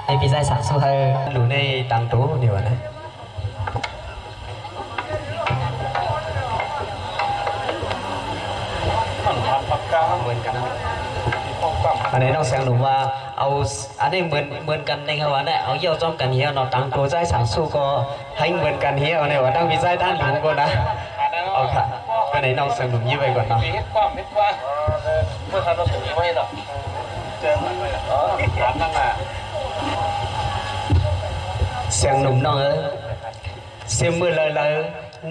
ให้พี่ได้สั่งสู้ให้หนูในตังตู้เดี๋ยวนะเหมือนกันนะอันนี้น้องแสงหนุ่มว่าเอาอันนี้เหมือนกันในคำว่าเนี่ยเอาเยี่ยวจ้อมกันเหี้ยเนาะตังตัวใจสั่งสู้ก็ให้เหมือนกันเหี้ยเนี่ยว่าตั้งพี่ใจด้านหลังก็นะเอาค่ะอันนี้น้องแสงหนุ่มยิ้มไปก่อนเนาะเมื่อทำเราถึงไม่หรอกเจอมันเลยอ๋อถามนั่งมาแสงหนุ่มน้องเอ้ยเสียมือเลย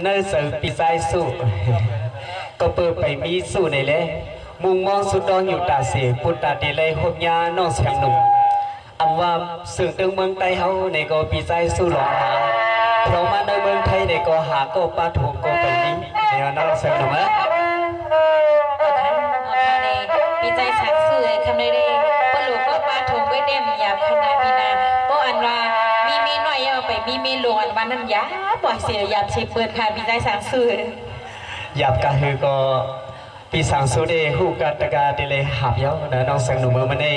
เนื้อสื่อพี่ใจสู้ก็เปิดไปมีสู้ในเล่มุงมองสุดดองอยู่ตาเสียพุทธาเดลัยหกยาน้องแสงหนุ่มอันว่าสื่อตึงเมืองไต้เฮาในก็ปีใจสู้หลอกหาเพราะมาในเมืองไทยในก็หาก็ปาถูกก็ไปนี้เนี่ยน้องแสงหนุ่มอะปีใจสักสื่อคำเลยปลุกก็ปาถุงก็เต็มหยาบขนาดพีนาก็อันว่ามีหน่อยเอาไปมีหลวงวันนั้นยาบ่อยเสียหยาบเชิเปิดค่ะปีใจสักสื่อหยาบกะฮือก็ปีสังสุเดหูกัตกาเดเลยหับเย้านะน้องแสงหนุ่มมันได้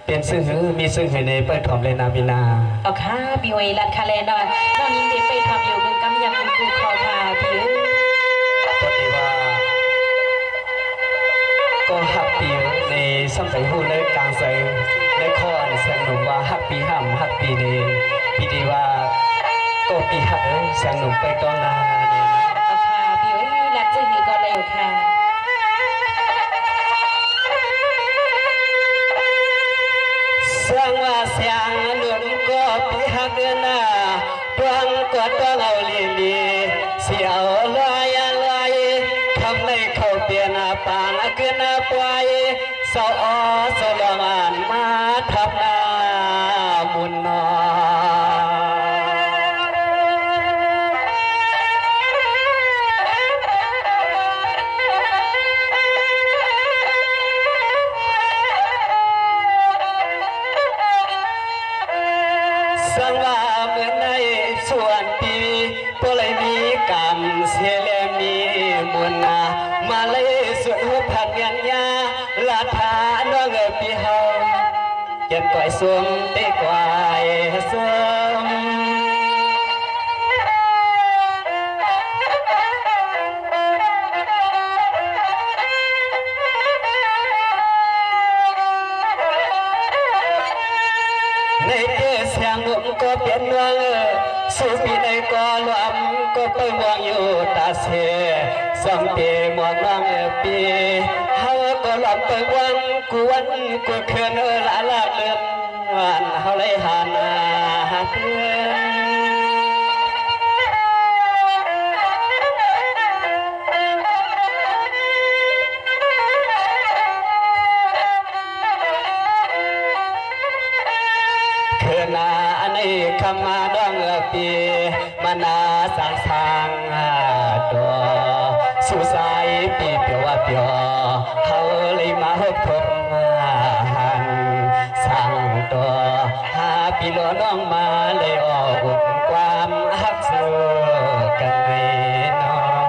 เป็นซึ่งมีซึ่งให้ในเปิดถอมเลยนาบินาเอาค่ะปีไว้รัดคาเลนอนน้องยิงเด็กไปทำอยู่มือกำยังมือคอค่ะพี่ปฏิว่าก็หักปีในสัมผัสหูเลยกลางใส่ในข้อแสงหนุ่มว่าหักปีห้ามหักปีในปีดีว่าก็ปีหักแสงหนุ่มไปต้องนาเอาค่ะพี่ไว้รัดจะอยู่ก็เลยค่ะเสียงว่าเสียงหนุ่มก็ปีหักนาดวงก็ต้องเอาลีลีเสียวลอยลอยทำในเขาเปลี่ยนปางเกินปล่อยสอสลองอ่านมาทับนามุนนอสังว่าเหมือนในส่วนปีปเลยมีกรรมเสียแลมีมุนนามาเลยส่วนหัวผัดเงียนยาลาทาน้องปีเฮายันก่อยสวงเตะกวายสวงในเตี้ยเสียงนุ่มก็เปลี่ยนเมืองสู้ปีในก็รวมก็ไปมองอยู่ตาเสียสัมเปียมองน้องปีเฮาก็หลับไปวังกวนกูเขื่อนละละเลือนเฮาเลยหันเตือนเขื่อนในคำมาดองปีมานาสังสังดอสุสายปีเปียวเปียวเฮาเลยมาหบพบหันสั่งตัวหาปีล้อน้องมาเลยออกอุ่นความฮักสู้กันไว้น้อง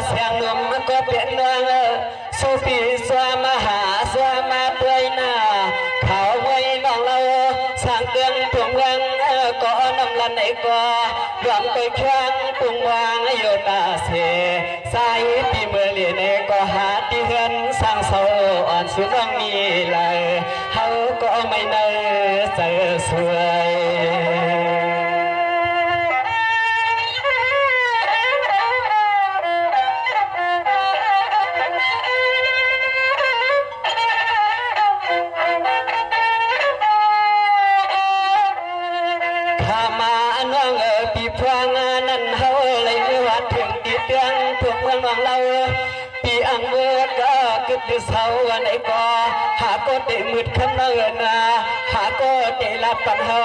เสียงหนุ่มก็เปลี่ยนเมืองสุปีสวามหาสวามาเปื่อยหน้าเขาไว้น้องเราสร้างเตือนทวงวังก็น้ำลันในก็รวมไปครั้งปุงวางโยตาเสสายปีเมื่อเลียนก็หาที่เฮือนสร้างเสาอ่อนสุดน้องมีเลยเขาก็ไม่เนอเสือสวยปีพวงนั้นเฮาเลยวัดถึงตีเตือนพวกเมืองน้องเราปีอังเวิร์ดก็กึศเสาวันไหนก็หาก็เตะมืดคำเนินนาหาก็เตะลับปัญหา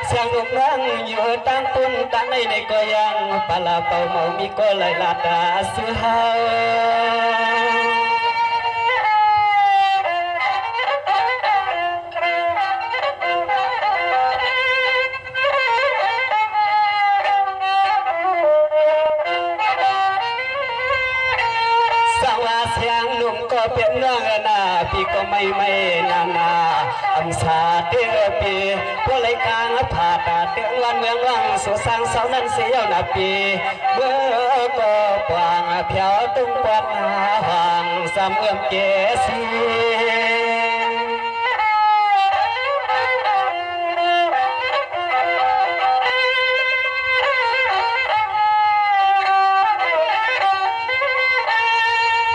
เสียงลูกนั่งอยู่ตั้งปุ่นตั้งในก็ยังปลาเป่าเมามีก็เลยลาดาสุเฮา ข สาเดือปีผู้เลยกลางผ่าตาเตือนวันเมืองวังสู่สร้างเสานั้นเสียวนาปีเมื่อก็กวางเพียวตุ้งปวดห่างสามเอื้อมเกศี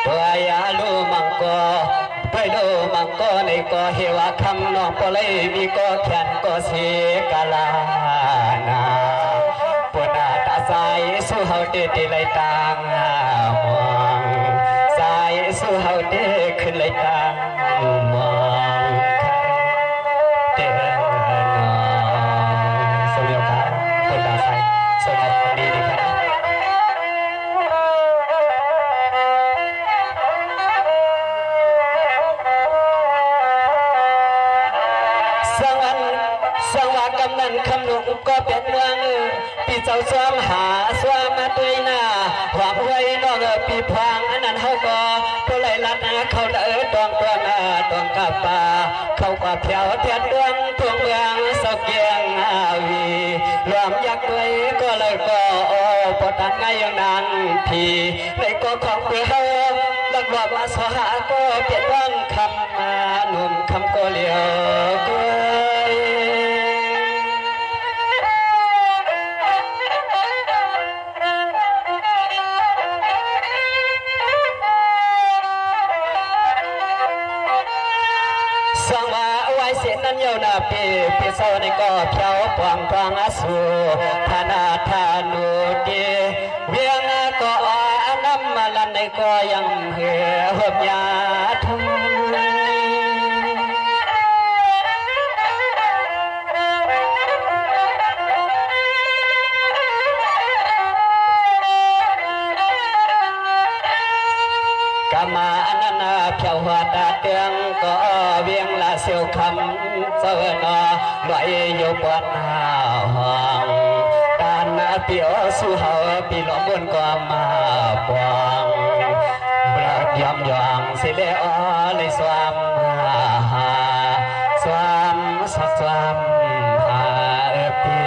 ตัวยาลูมังกรไปลูมังกรในก็เฮวะคำนองปเลยมีก็แขนก็เสกาลานาปนาตาสายสู้เฮาเตติไลตางมองสายสู้เฮาเตขึ้นไลตางมองเตนสมยศปนาสายสมดีดีครับสังวากำนันคำหนุ่มก็เป็นเมืองปีเจ้าสวมหาสวมมาด้วยหน้าหวังไว้นอกปีพางอันนั้นเขาก็ผู้ไล่ลัดเขาเดินตองตัวหน้าตองกับป่าเขาก็เพียวเทียนดวงทวงเมืองสเกียงอาวีรวมยักษ์ด้วยก็เลยก็ปอดังไงอย่างนั้นทีในก็ของเพื่อลักว่าสหาก็เปลี่ยนว่างคำมาหนุ่มคำก็เลี้ยวก็สังวาไว้เสียนั้นเยานาปีเศร้าในก็เพียวปวงกวางอสูธนาธานุดีเวียงก็น้ำมาลันในก็ยังเหือหบยาทุกามาอนันนาเพียวหัวตาเตืองก็เวียงละเสียวคำเสวนอลอยอยู่ปวดหางตาหน้าเปียวสู้เฮาปีหลอมบนก็มาปวงบลัดยอมยองสิเลอเลยสวามสวามสักสวามหาปี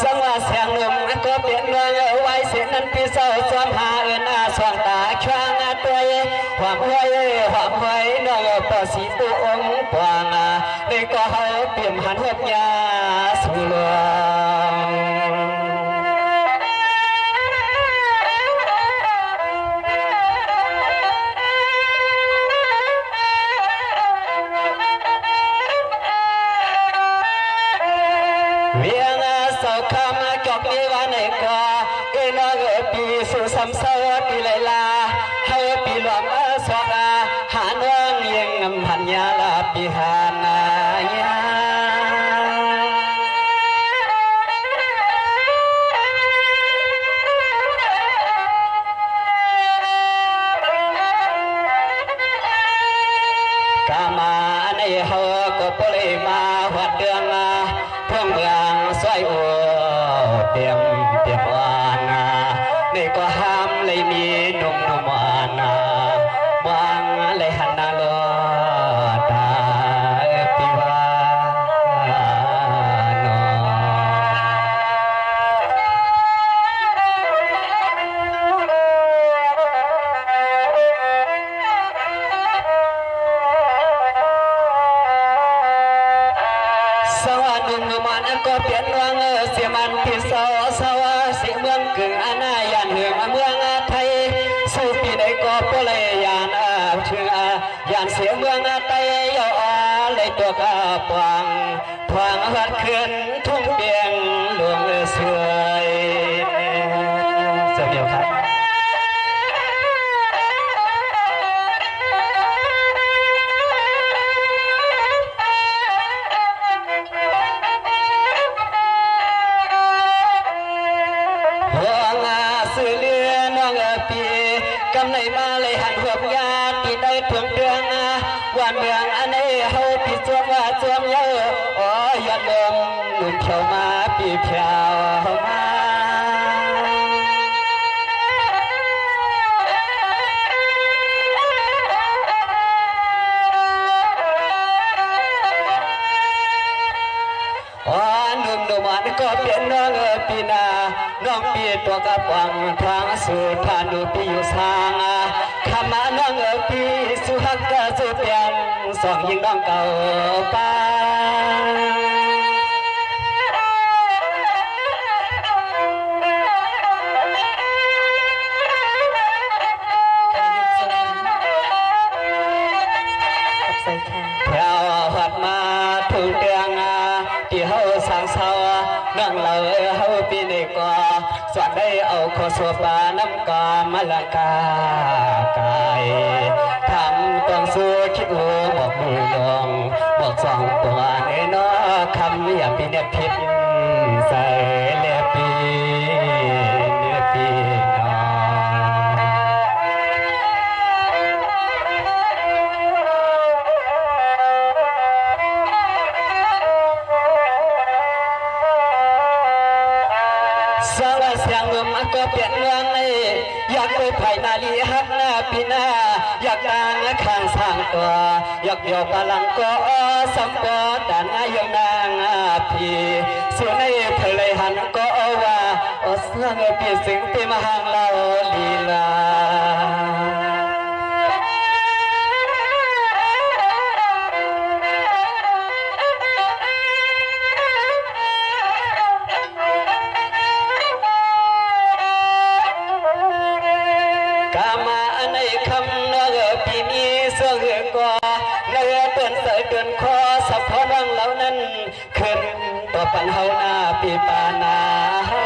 สังวาเสียงหนุ่มก็เปลี่ยนเมืองไว้เสียนั้นพี่เศร้าจอมหาหน้าสว่างตาช่างตัวความไว้ความไว้น้องต่อสีตัวองค์ปวงในก็เฮาเปลี่ยนหันหัวยาสุลเวียงเสาคำจอกนี้ว่าในก็เอ็นปีสู่ซ้ำเสาปีไลลาเฮาปีหลวงสวกหาน้องยังหันยาลาปีหานายากามาในเฮาก็ปเลยมาหัดเดืองเพื่อเมืองสวยโอเตรียมวานนี่ก็ห้ามเลยมีหนุ่มวานวางเลยหันนาลอตาปีวานสวัสดีหนุ่มมันก็เปลี่ยนวังเสียมันที่สวสิเมืองกึ่งอนายันเมืองเมืองไทยสู้ปีใดก็ปเลยยานเชื่อยานเสียเมืองไทยยอเลยตัวกาปวังพวงหัดขึ้นทุ่งเบียงหลวงเสือยเสียเดียวครับ ในมาเลยหันหัวพยาที่ได้เพียงเดือนวันเมืองอันนี้เฮาที่จวง ว่าจวมเยอะอ๋อยอดลมหนุ่มเขียวมาปีเขียวมาหนุ่มดูมันก็เปลี่ยนน้องปีนาน้องปีตัวกระปังทางสู่พานุปีอยู่สางขมาน้องปีสุหักกะสุเปียงสองยิงน้องเก่าป้าแถวหัดมาถึงเตียงที่เฮาสางเสาน้องเราเฮาปีนี้ก็สอนได้เอาขอสวบาน้ำกามละกากายทำต้องสู้คิดโลบอกมือลงบอกสองตัวเน้นอคำอย่าปีเนี่ยผิดใส่เลียปีเลียปีนอสาวเสียงลมก็เปลี่ยนเรื่องเลยอยากไปไผ่นาลีฮักหน้าปีหน้าอยากดังข้างสร้างตัวอยากเดียวพลังก็สัมปอดันายนางพี่ส่วนในเธอเลยหันก็ว่าเสียงปีสิงปีมหางเราลีลาคำนกปีนี้เสื่อก่อเนื้อเตือนเสยเตือนคอสับพอน้องเหล่านั้นขึ้นต่อปันเฮาหน้าปีปานาเฮา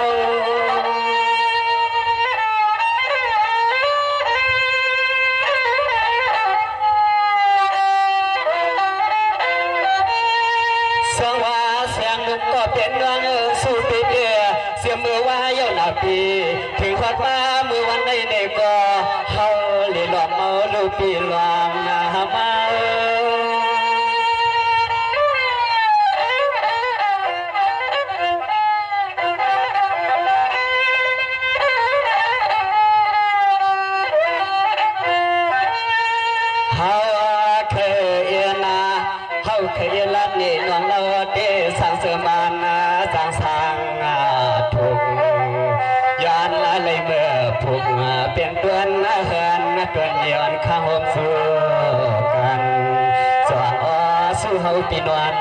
สว่าเสียงนุกก็เป็นเรื่องสู้ปีเดียเสียมือว่าเย้าหน้าปีถึงพัดมามือวันในก็เฮาหลีหลอมเมาลูกปีหลวงนามาเฮาเคยนาเฮาเคยลัดนี่น้องเราเตสังเสมานาสังสังทุกยานอะไรเมื่อผูกเปลี่ยนเตือนเฮือนเตือนเยียนข้างหอมสู้กันสว่างสู้เฮาปีนวัน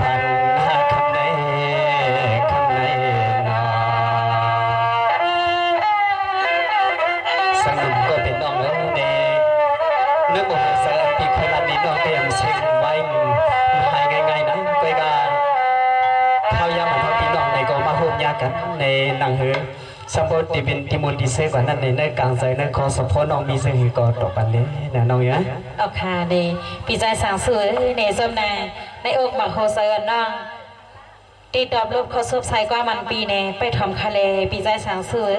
พันคำในนอสังหนุ่มก็เป็นน้องแล้วเน่เนื้อหมูเสือปีเคยรันนี้น้องเตรียมเช็คไว้หายง่ายๆนะก้อยกาข้าวยำของพี่น้องในก็มาห่มยากันในหนังเฮือสมบูรณ์ที่เป็นที่มูลที่เสกว่านั้นในกลางใจนั้นขอสปอน้องมีเสียงก็ตกปันนี้นะน้องเนาะเอาค่ะเดพี่ใจสั่งสื่อในส้มนาในอกบักโฮเซอร์น้องตีดอบรูปเขาซุบใส่กว่ามันปีเนไปทำคาเลพี่ใจสั่งสื่อ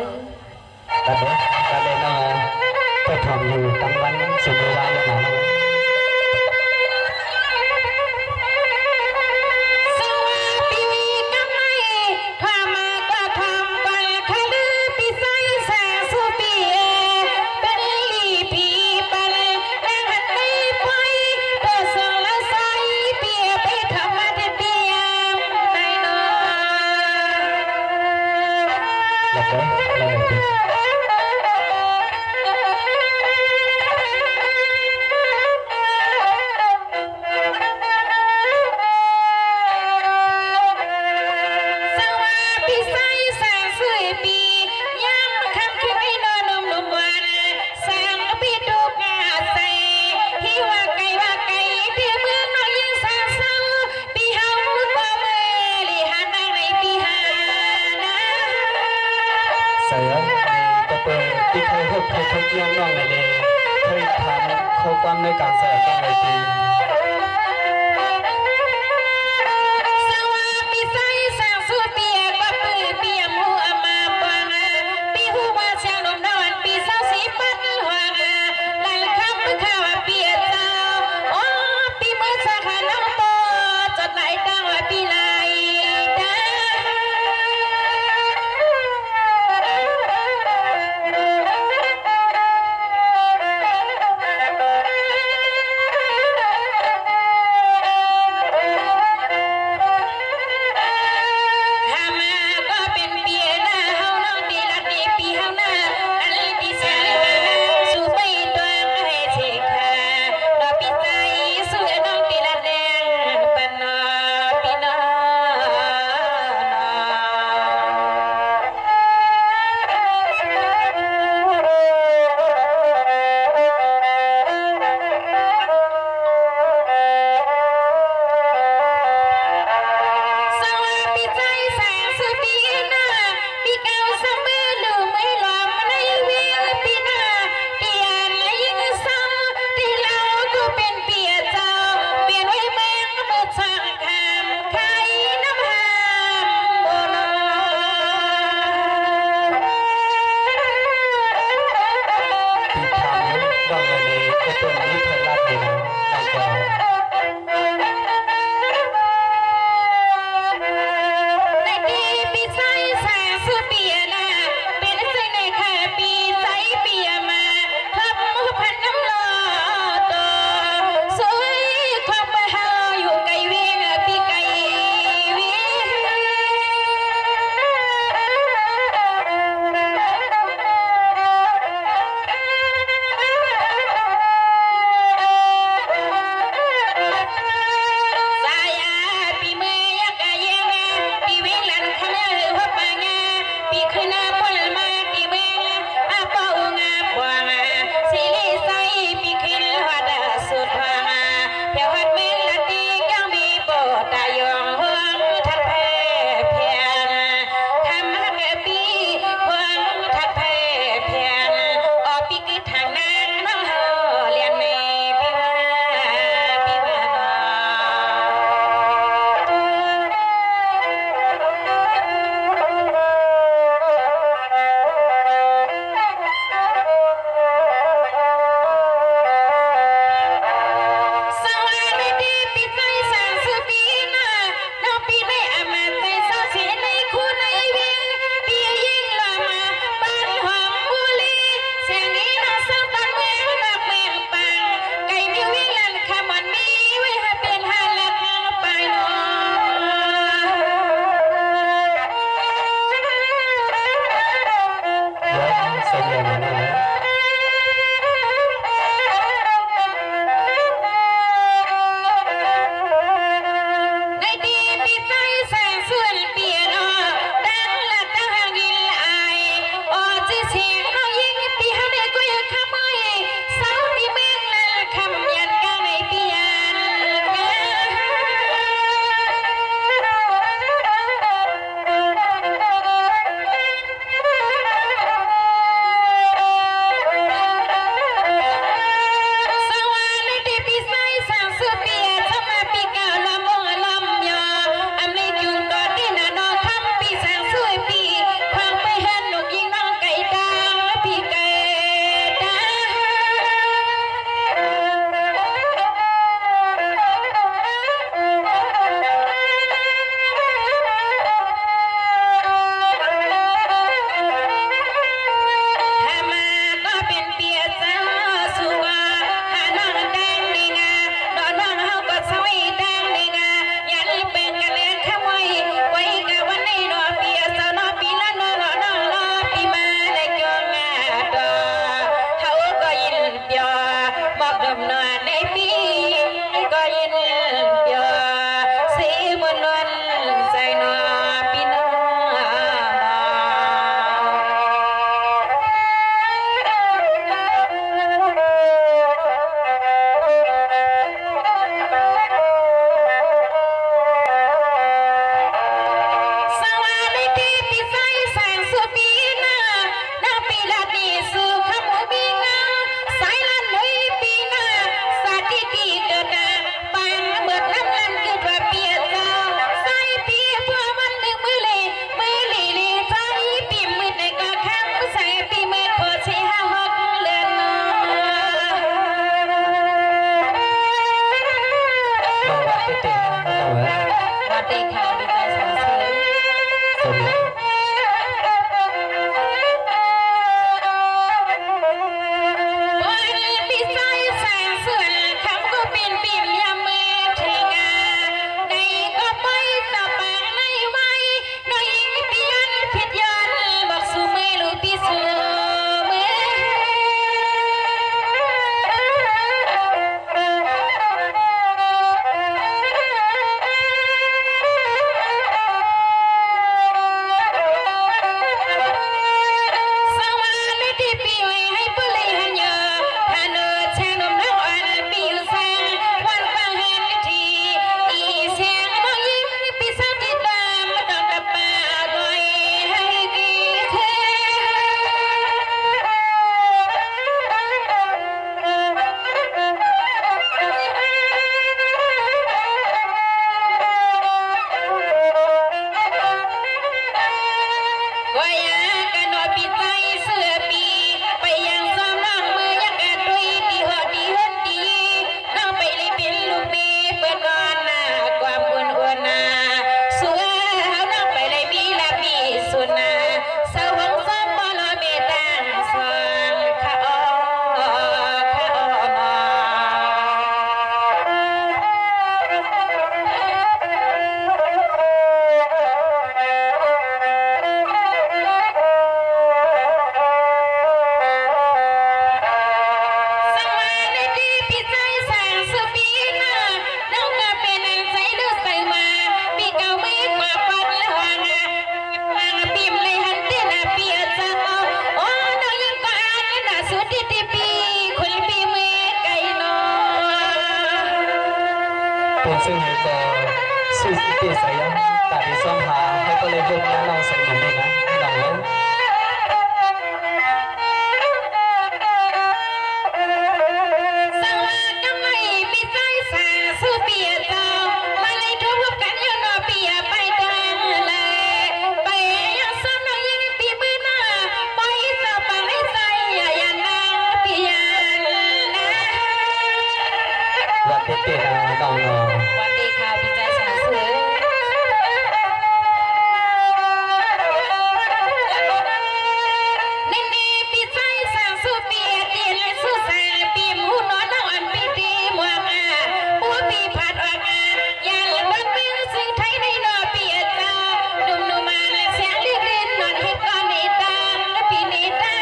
กันเลยน้องไปทำอยู่ตั้งวันสุดเวลาอย่างนั้นยังน้องในเลยเคยทำเขาความในการแสดงกันในปีเ วัสดีค่ะดีใจสาวสวย สวัสดี วันดีใจสาวสวยคำก็เป็นปิ่มยามมือเทงาในก็ไม่ตะปางในไว้น้อยเพียนผิดยันบอกสู่มือลูกพี่สู่มือ สวัสดีปีใหม่ให้ปุริหันยาทานเนอแช่นมน้ำอันปีอุแสงวันฟังเห็นทีอีเสียงน้องยิ้มปีศาจที่ดำดอกตะปาดอยให้ดีเธอ ว่าอยากกันนอปีใจเสื้อปีไปยังซ้อมน้องมือยังกันดุยดีหอดีเฮิรนดีน้องไปเลยเป็นลูกเมย์เปิดนอนหน้าความอ้วนอ้วนหน้าสัวเอาน้องไปเลยมีละมีสุนนาสาวงซ้อมบอลเมตังสวงข้าอ้อข้าอ้อ สวัสดีพี่ใจแสงสุปีนาน้องก็เป็นอันใจดูใส่มาปีเก่าไม่กว่าปันละวางปีมเลยหันเต้นปีเจ้าโอ้น้องยังก็อ่านน่ะสุดที่ปีคนปีเมื่อไกลนอ เป็นซึ่งให้ก็สื่อติดสายตัดที่ซ่อมหาให้ก็เลยพบน้องสนุนเลยนะดังนั้น สวัสดีไม่ปีใจแสงสุปีเจ้ามาเลยทุกกันอยู่นอปีไปดังเลยไปยังซ้ำน้องยังปีมือหน้าไปเจ้าปังให้ใจอย่านางปียันนะ วัดเตนะน้องนอ สวัสดีค่ะพี่ใจแสนสวยเน่ๆพี่ใจแสนสุปีเดียนเลยสุแสนปีหมูนอนน้องอันปีดีหมวกหัวปีผัดออกยันบังเป็นสิ่งไทยในนอปีเจ้าดุมนุมาและเสียงเรียกเล่นนอนให้ก่อนในตาและปีในตา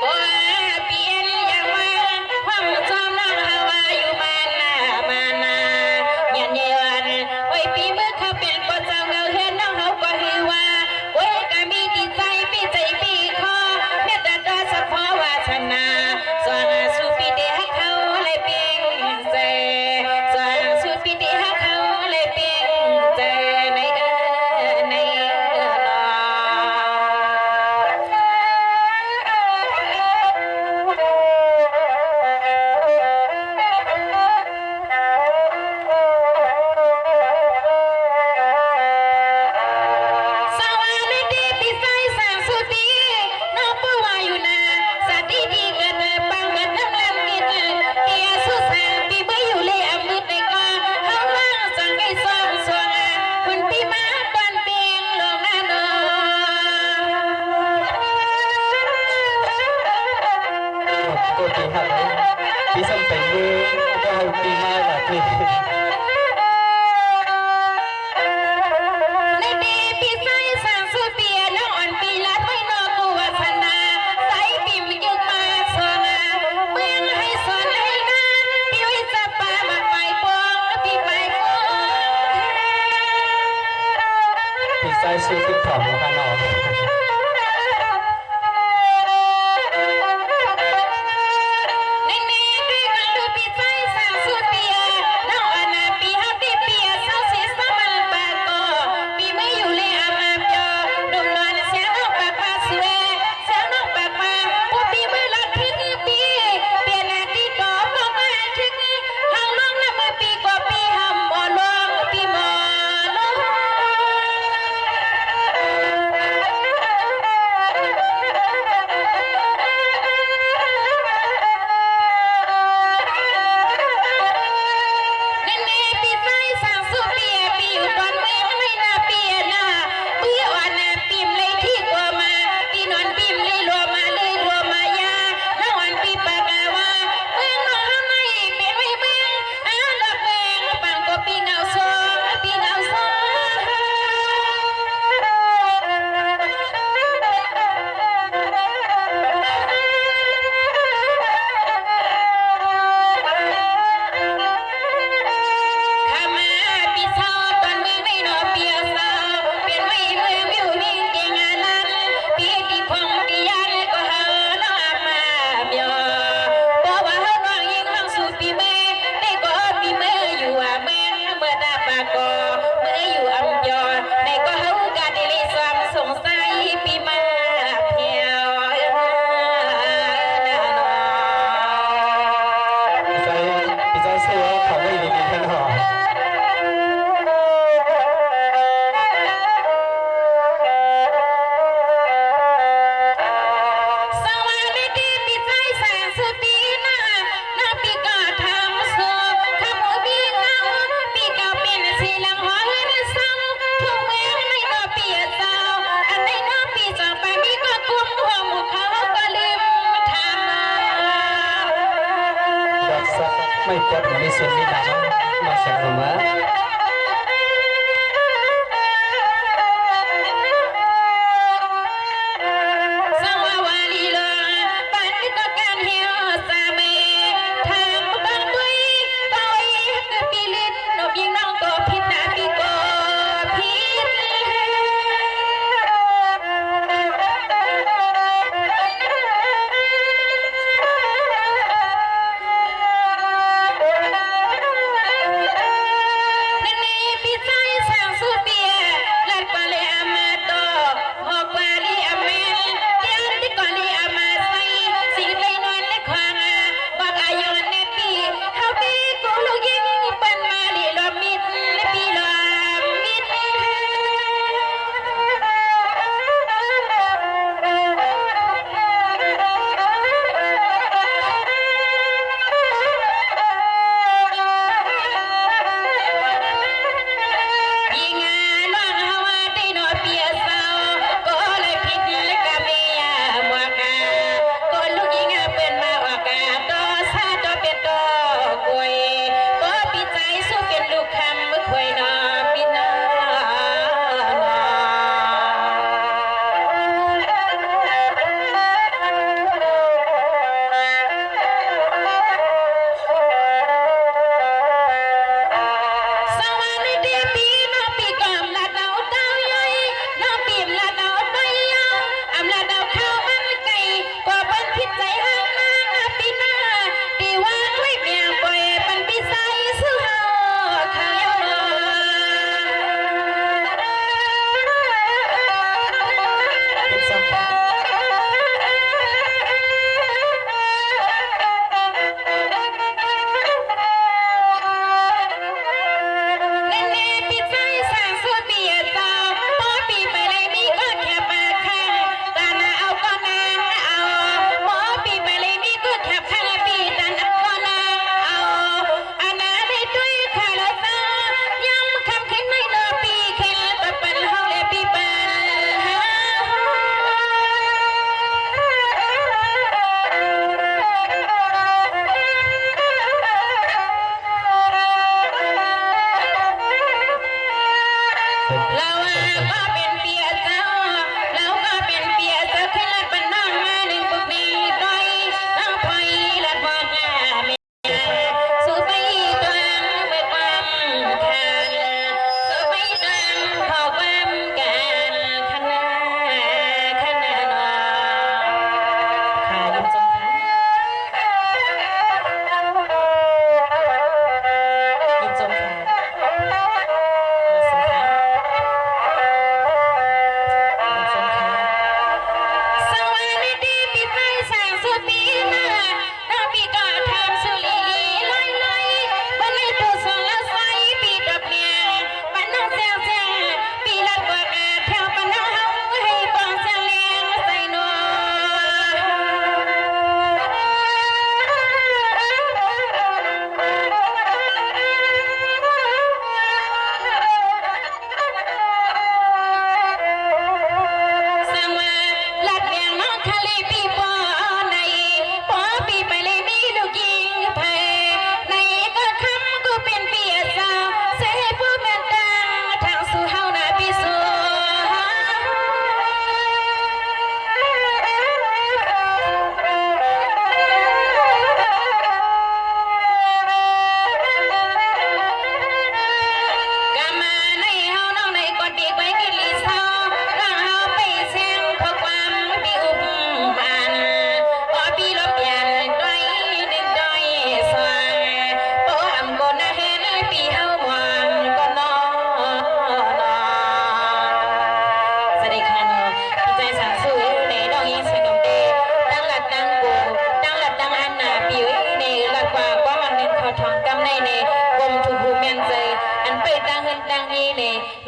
ว่าเปลี่ยนอย่างว่าความจำน้องเอาไว้อยู่บ้านหน้าบ้านนายันเยือนไว้ปีมือเขาเป็นปอเจ้าเงาเห็นน้องเขาก็ฮือว่าไว้ก็มีดีใจปีใจปีคอแม้แต่ตัวเฉพาะวาสนาส่วนสุปีเดียเขาเลยเพียงใจส่วนสุปีเดียเขาเลยเพียงใจในในเนาสวัสดีพี่ใจแสงสุปีน้องผู้ว่าอยู่นาสวัสดีดีเกินปังเกินน้ำลำกินเปียสุแสงปีเบื่ออยู่เลยอำมืดในกอเขาล่างสังไก่ซองสวงคุณพี่มาตอนเปียงลงหน้าน้อง ตัวปีหักที่สัมไปมือก็เอาปีมาแบบนี้ ในดีพี่ใจแสงสุปีน้องอ่อนปีละไม่นอกูวาสนาใส่ปีมยึกมาสวงเมืองให้สวนให้นาพี่วิจะปามาไปปองพี่ไปปอง ปีซ้ายสู้ติดถอมกันหนอ เน่ๆด้วยกันดูพี่ใจแสงสุปีน้องอ่อนปีฮับปีเปียเศร้าสีสมันปากก็ปีไม่อยู่เลยอามาเปียดุมนอนเสียงน้องปากปาสวยเสียงน้องปากปาพวกปีไม่รักทึกปีเปลี่ยนอาทิตย์ก็มองมาทึกหางลงน้ำมือปีก็ปีหำบ่ลงปีหมอลง สุดนี่ละมาเสียงหนุ่มอ่ะ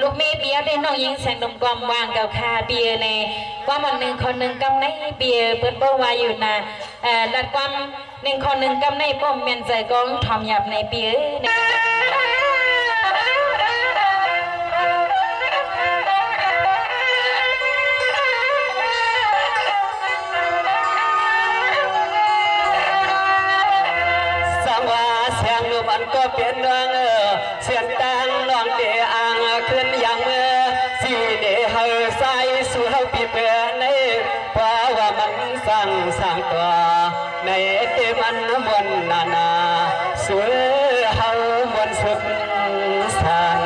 ลูกเมียเบียร์ได้น้องยิงแสงดมกลมวางเก่าคาเบียร์ในว่ามันหนึ่งคนหนึ่งกำในเบียร์เปิดบ่วาอยู่นะลัดความหนึ่งคนหนึ่งกำในป้อมเมียนใจกองทอมหยับในเบียร์สังว่าเสียงลูกมันก็ เฮาใส่สู่เฮาปีเปื่อในเพราะว่ามันสร้างตัวในเตมันมวลนานาสู่เฮามวลสุดสัน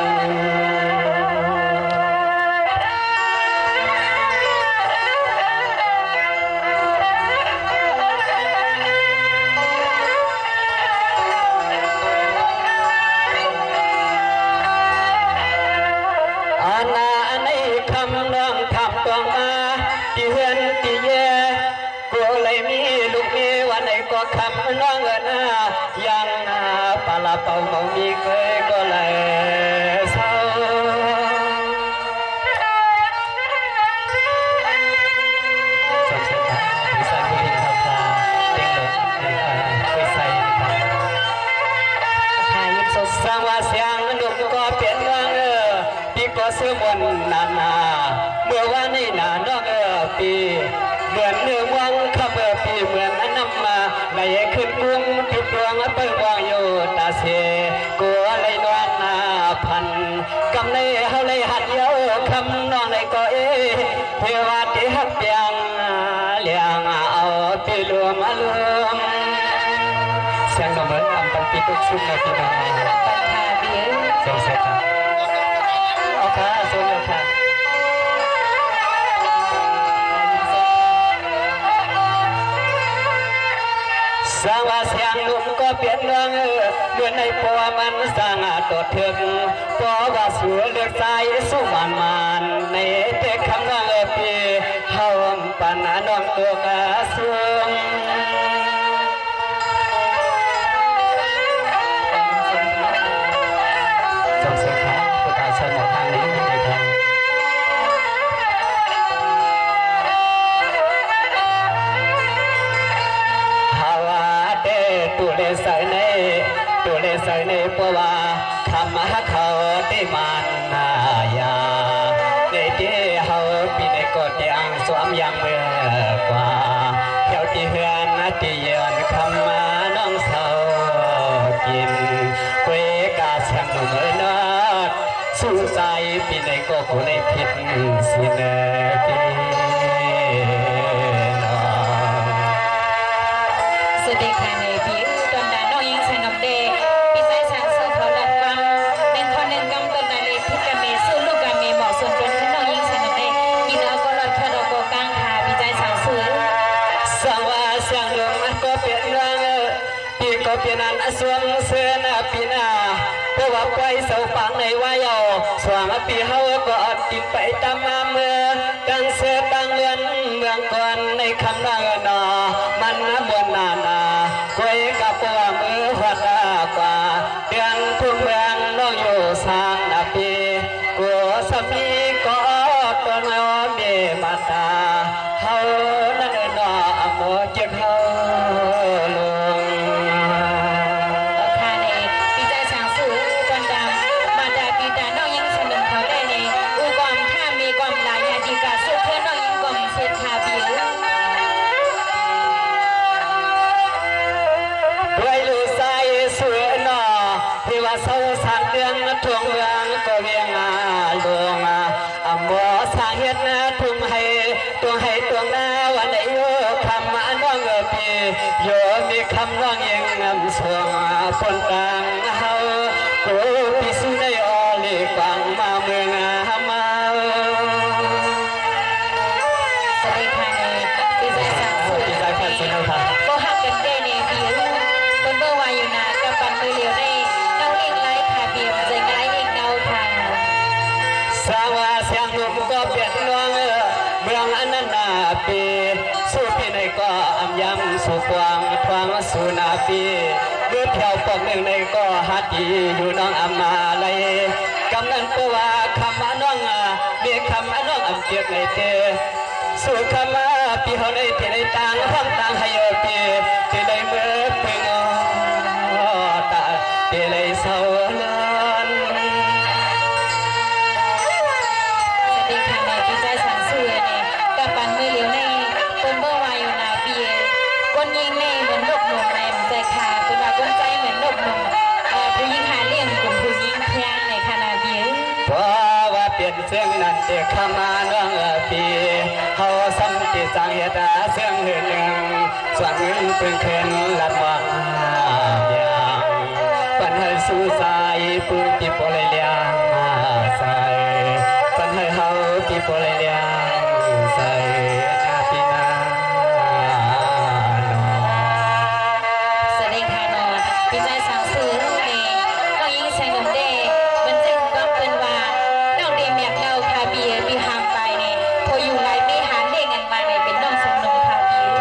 คำน้องเนายังปลาเป่าเมามีเคยก็เลยเศร้าสงสัยที่ใส่บุหรี่ครับเต็งดอกเคยใส่หายิบสดสร้างว่าเสียงนุ่มก็เปลี่ยนเมืองปีก็เสื่อมวันนาเมื่อวันนี้นาน้องปีเหมือนเนื้อวังขับปีเหมือนน้ำมาในขึ้นกุ้งปิดดวงเปิดวางอยู่ตาเสกัวเลยนวลนาพันกำเลยเฮาเลยหัดเยาคำน้องเลยก็เทวาที่หักเปียงเลี้ยงเอาปีรวมเสียงน้องเหมือนอันปันปีตุกซุ่มในปีน้องปันคาเบี้ยเสียงเสียงเอาค่ะโซนเลยค่ะสร้างว่าเสียงนุ่มก็เปลี่ยนเมืองเมื่อในปัวมันสร้างตัวถึงปัวว่าสู่เลือกใจสู้มันในเด็กคำว่าปีเฮาปันน้องตัวกระสูงจงเสียครับประกาศสนองทางนี้ในทางตัวเลใส่ในปัวคำมาเขาได้มันนายาในที่เฮาปีในกอดยังสวมยังเมื่อกว่าเที่ยวที่เฮือนที่เยือนคำมาน้องเศร้ากินเวกาเสียงหนุ่มเลิศสู้ใจปีในก็คงในผิดสิเนปีสวัสดีค่ะในพี่ตอนนั้นน้องยิงใส่นมเดย์พี่ใจสังสื่อเขาหลักฟังเป็นคนหนึ่งกำตนนาเลพิกาเมสู้ลูกกาเมเหมาะส่วนตนน้องยิงใส่นมเดย์กินเอาก็รอดแค่เราโกกังค่ะพี่ใจสังสื่อสังว่าเสียงลมก็เปลี่ยนรังปีก็เปลี่ยนอันสวงเสื้อนาปีนาเพราะว่าไปเสาฝังในวายาสวงปีเฮาก็อดกินไปตามมาเมื่อกังเสือตังเลือนเมืองก่อนในคำนานอมันบนนาคุยกับปัวมือหัวตากว่าเดือนทุ่งเมืองน้องอยู่สร้างนาปีกัวสามีก็ตัวน้อยเมมาตาเฮานั่นนอโมเจ็บเฮาลงค่ะในพี่ใจสังสื่อตอนดำมาดาปีดาน้องยิงสนุนเขาได้ในอุกอมถ้ามีความหลายยาดีกาสุดเพื่อนน้องยิงกอมเสียคาบีด้วยลูกสายสวยหนอที่ว่าเศร้าสันเดือนทวงเมืองก็เวียงลงบ่สาเหตุทุ่มให้ตวงหน้าวันไหนโยคำน้องปีโยมีคำน้องยังสวงปนตังเฮากูพิสูจน์ในอลีกวางมาเมืองมาสวัสดีค่ะในพี่ใจสังสื่อก็หักกันได้ในพี่คนเมื่อวานอยู่นากับปันมือเหลียวในเกาเองไล่ค่ะเบียมใจไล่เองเกาค่ะสร้างว่าเสียงนุ่มก็เปลี่ยนน้องเมืองอนันนาปีสู้ปีในก็อำยำสู่กวางทวงสู่นาปีเมื่อเที่ยวปอกหนึ่งในก็ฮัดดีอยู่น้องอำมาเลยกำนันก็ว่าคำน้องมีคำน้องอำเจียกในเตสู่คำปีเขาในที่ในต่างห้องต่างให้ปีที่ในเมื่อเพิ่งตาที่ในเศร้าล้นสวัสดีค่ะในพี่ใจสังสื่อในกับปันมือเหลียวในคนเมื่อวานอยู่นาปีคนยิงในเหมือนนกหนุ่มในใจค่ะเป็นว่าคนใจเหมือนนกหนุ่มผู้ยิงหาเลี้ยงกลุ่มผู้ยิงเพียงในคณะเบียเพราะว่าเปลี่ยนเสียงนั้นเด็กขมาน จางเหตุเสียงเฮืองส่วนเงินเพิ่งเข็นลัดวังยังปันให้สู้สายปืนปีปเลยเลียงใส่ปันให้เฮาปีปเลยเลียงใส่นาปีนาสวัสดีค่ะนอนพี่ใจสั่งซื้อเองน้องยิงแสงนมเดมันจึงก็เป็นว่าน้องเดมอยากเล่าคาเบียบีหามไปเนี่ยพออยู่ไรไม่หาเด้งกันมาเนี่ยเป็นน้องแสงนมคาเบีย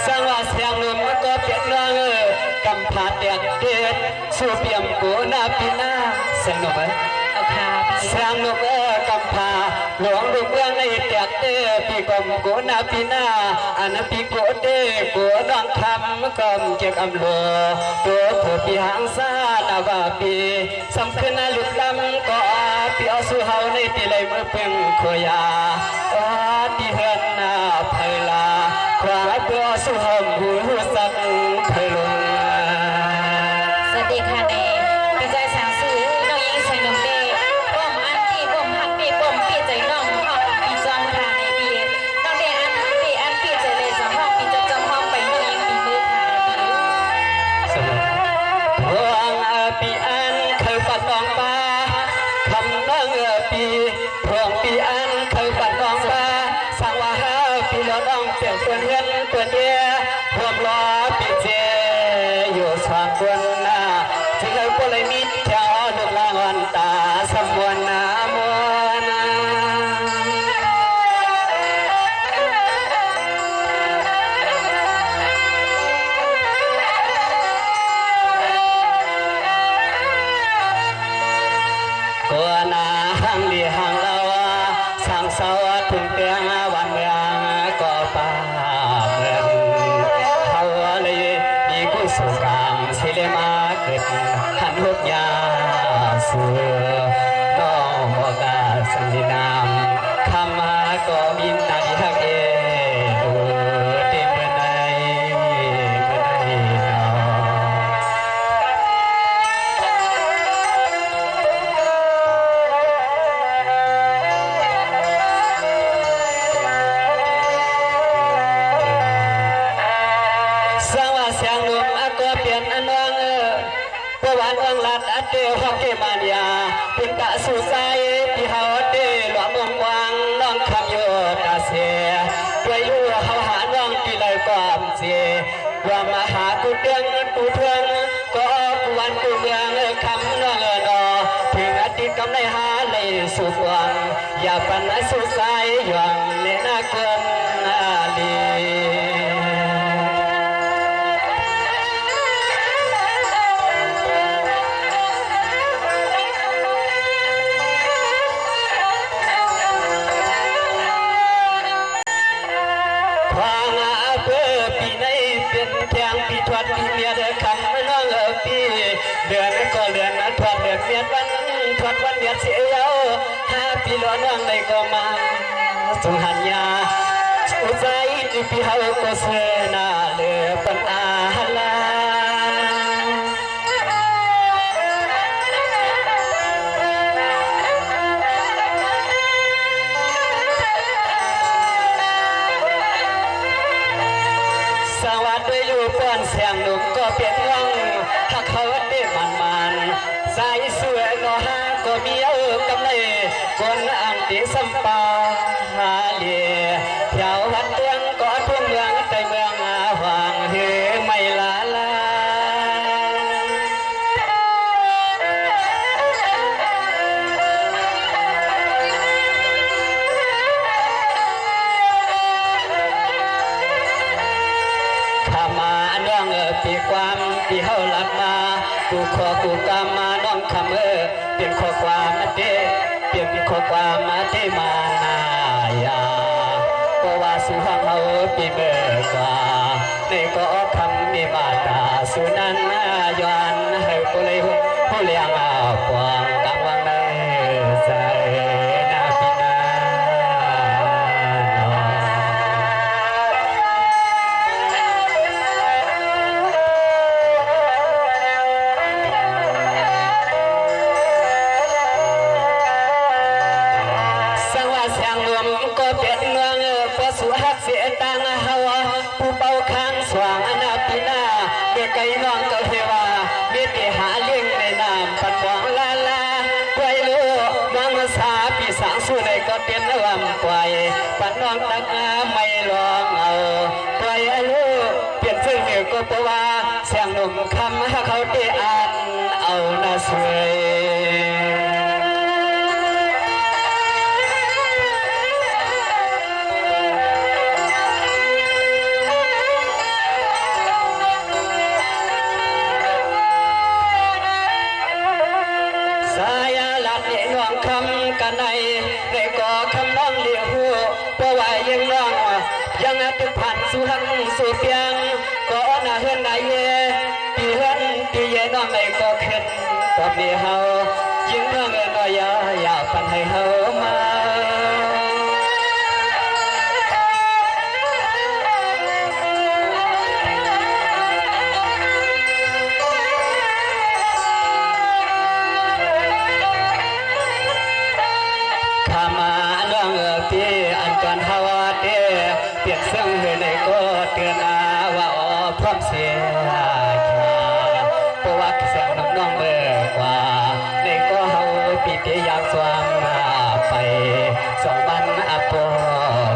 สังว่าเสียงนมก็เปลี่ยนร่างกำพาเดียดเด็ดสู้เปี่ยมกูนาปีนาเสียงนมเอาคาเบีย เสียงนมกำพาหลวงดูเมืองในเดียดเด็ดปีกมกูนาปีนาอันปีกูเด็กกูน้องคำกำเกี่ยกำโลตัวผู้ปีหางซาดาวาปีสำคัญลุกลำก็ปีเอาสู้เฮาในตีเลยมือเพิ่งขยาตีเฮือนนาไพลาขวาเพื่อสู้หอมหูสักไพลง สวัสดีค่ะเนพี่ใจสั่งซื้อน้องยิงแสงนมเดบ่มอันปีบ่มหักปีบ่มปีใจน้องห้องปีจอมค่ะในปีน้องเดอันปีใจเลยจอมห้องปีจะจอมห้องไปน้องยิงปีมือค่ะปี หวงปีอันเคยปัดน้องปลาคำน้องปีพวงปีอันเคยปัดน้องปลาสั่งว่าหาปีแล้วน้องเปลี่ยนเตือนเฮียนเตือนเดียพวงล้อปีเจอยู่สว่างบนหน้าที่เลยก็เลยมิดแถวลูกลางวันตาสมวนนามวนกัวนาหังดีหังลาวาสั่งสวัสดิ์ถึงเตียงวันเมืองก็ป่าเมืองเขาเลยมีกุศลกรรมสิเลมาเกิดหันหุกยาเสือน้องบอกาสันตินามคำมาก็มีนาดีฮักเอดูเต็มเมื่อใดนอ สังว่าเสียงลมก็เปลี่ยนอันวังประวันวังลัดอัดเดียวฮอกเกมานยาเป็นกะสู่ใจที่เฮาเดหลวงมงวังน้องคำโยตาเสียด้วยอยู่เฮาหาน้องที่เลยความเสียว่ามาหากูเดืองกูเทืองก็กูวันกูเมืองคำน้องนอถึงอดีตกำในหาเลยสุขวังอย่าปันสู่ใจหวังเลน่าเกินนาลี ความเพื่อปีในเป็นแข่งปีทวดปีเมียเดือคำน้องปีเดือนก็เดือนทวดเดือนเมียวันทวดวันเมียเสียว5 ปีล้อน้องในก็มาสุหัญญาอุใจที่ปีเฮาก็เสนาเลือปันอาลา สวัสดีอยู่ป้อนเสียงหนุ่มก็เปลี่ยนวังถ้าเขาได้มันใจสวยก็หาก็มีกำไรคนอังติสัมปาหาเลียแถววัดเตียงก็ทุ่งเมืองใจเมืองหวังเฮไม่ลาลา ข้ามาน้องปีความปีเฮาหลักมากูขอกูกามาน้องคำเปลี่ยนข้อความมาเดเปลี่ยนเป็นข้อความมาเดมานายาเพราะว่าสุหังเฮาปีเบิกกว่าในก็คำมีมาตาสุนันย้อนให้กูเลยผู้เลี้ยงปวงกังวังในใจนาปีนา ส สู้ในก็เตียนระวำปล่อยปัดน้องตักไม่ลองเอาปล่อยลูกเปลี่ยนซึ่งเหนือก็เพราะว่าเสียงหนุ่มคำเขาได้อ่านเอาหน้าสวยคำกันในก่อคำน้องเลี้ยวหัวเพราะว่ายังน้องยังตึกผ่านสู่หันสู่เปียงก็น่าเฮือนนายเย่ปีเฮือนปีเย่น้องในก็ขึ้นตบมีเฮายิ่งน้องน้อยอยากปันให้เฮามาซึ่งในก็เตือนว่าพร้อมเสียเพราะว่าเสียงน้องเมื่อกว่าในก็เฮาปีเดียากสวามไปสองวันปอ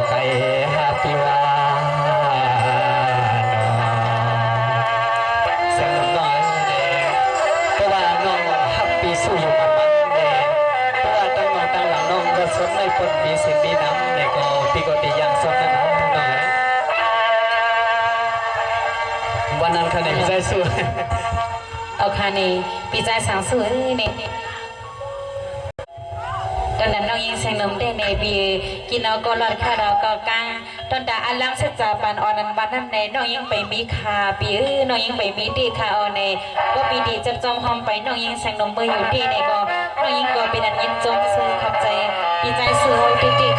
ไก่ฮาปิวาเสียงน้องเพราะว่าน้องฮับปีสู้อยู่มันเพราะว่าตั้งน้องตั้งหลังน้องก็สนในคนมีสิ่งมีน้ำในก็ปีก็ดีอย่างสมน้ำวันนั้นค่ะในพี่ใจสู้เอาค่ะในพี่ใจสังสู้ในตอนนั้นน้องยิงแสงนมได้ในปีกินเอาก็รอดค่ะเราก็กางตอนดาอันลังเสจาปันออนันวันนั้นในน้องยิงไปมีคาปีน้องยิงไปมีดีค่ะเอาในก็ปีดีจำจอมหอมไปน้องยิงแสงนมเบอร์อยู่ดีในก็น้องยิงก็เป็นอันยินจมซื้อขับใจพี่ใจสู้ดี